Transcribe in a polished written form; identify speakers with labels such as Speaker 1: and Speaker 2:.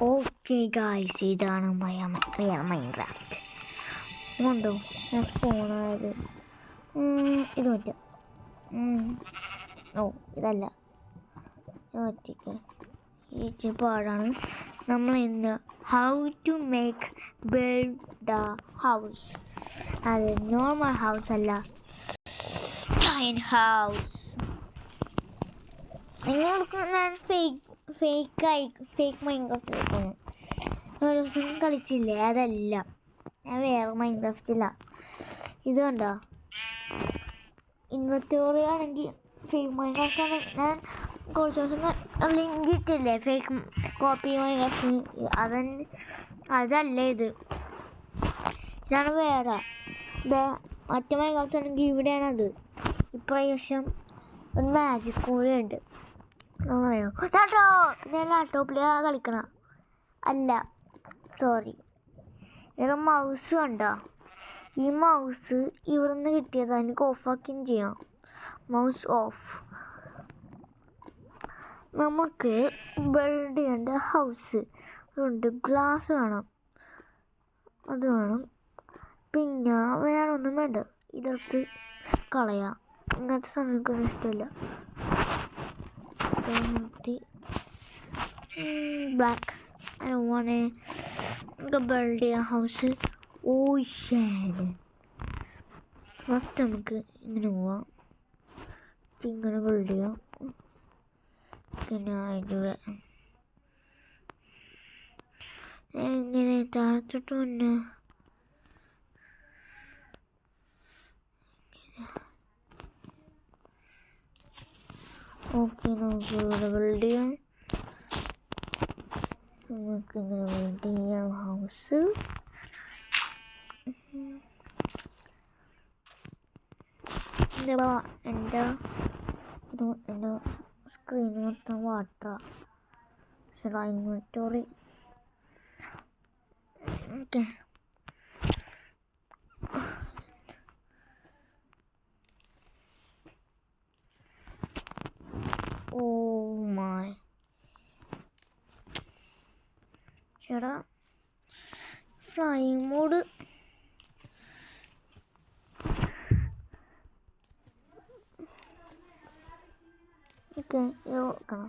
Speaker 1: Okay guys, ഇതാണ് Minecraft. ഉണ്ടോ ഞാൻ സ്പോണായത്? ഇത് പറ്റും. ഓ ഇതല്ല, ഒറ്റയ്ക്ക് ഈ പാടാണ്. നമ്മൾ ഇന്ന് how to make build the house. അത് നോർമൽ ഹൗസ് അല്ല, ജയന്റ് ഹൗസ്. നിങ്ങൾക്ക് ഞാൻ ഫേക്ക് മൈൻക്രാഫ്റ്റ് കളിക്കുന്നു. ഒരു ദിവസം കളിച്ചില്ലേ, അതല്ല, ഞാൻ വേറെ മൈൻക്രാഫ്റ്റില്ല. ഇത് കണ്ടോ, ഇൻവെന്ററി ആണെങ്കിൽ ഫേക്ക് മൈൻക്രാഫ്റ്റ് ആണ്. ഞാൻ കുറച്ച് ദിവസം ലിങ്ക് ഇട്ടില്ലേ ഫേക്ക് കോപ്പി മൈൻക്രാഫ്റ്റ്, അതല്ല ഇത്. ഇതാണ് വേറെ. മറ്റേ മൈൻക്രാഫ്റ്റ് ആണെങ്കിൽ ഇവിടെയാണത്. ഇപ്രാവശ്യം ഒരു മാജിക് കൂടെ ഉണ്ട്. ഞാൻ ലാപ്ടോപ്പിലാണ് കളിക്കണം. അല്ല, സോറി. വേറെ മൗസ് കണ്ടോ? ഈ മൗസ് ഇവിടെ നിന്ന് കിട്ടിയത്, എനിക്ക് ഓഫാക്കുകയും ചെയ്യാം. Mouse of. നമുക്ക് ബിൽഡ് ചെയ്യേണ്ട ഹൗസ് ഉണ്ട്. ഗ്ലാസ് വേണം, അത് വേണം. പിന്നെ വേറെ ഒന്നും വേണ്ട. ഇതൊക്കെ കളയാം, ഇങ്ങനത്തെ സാധനങ്ങൾക്കൊന്നും ഇഷ്ടമില്ല. Black I want to build a house. ഓഷാണ്. ഫസ്റ്റ് നമുക്ക് ഇങ്ങനെ പോവാം, ഇങ്ങനെ ബിൽഡ് ചെയ്യാം. പിന്നെ അതിൻ്റെ എങ്ങനെ താഴത്തോട്ട് വന്ന് ഓക്കെ, നമുക്ക് ഇവിടെ ബിൽഡ് ചെയ്യാം. നമുക്ക് ഇങ്ങനെ ബിൽഡ് ചെയ്യാം ഹൗസ്. എൻ്റെ സ്ക്രീൻ മൊത്തം വാട്ടറാണ്. Inventory okay. ഓ മൈ, ചേട്ടാ ഫ്ലൈയിങ് മോഡ്. ഓക്കെ, ഇത് നോക്കണം.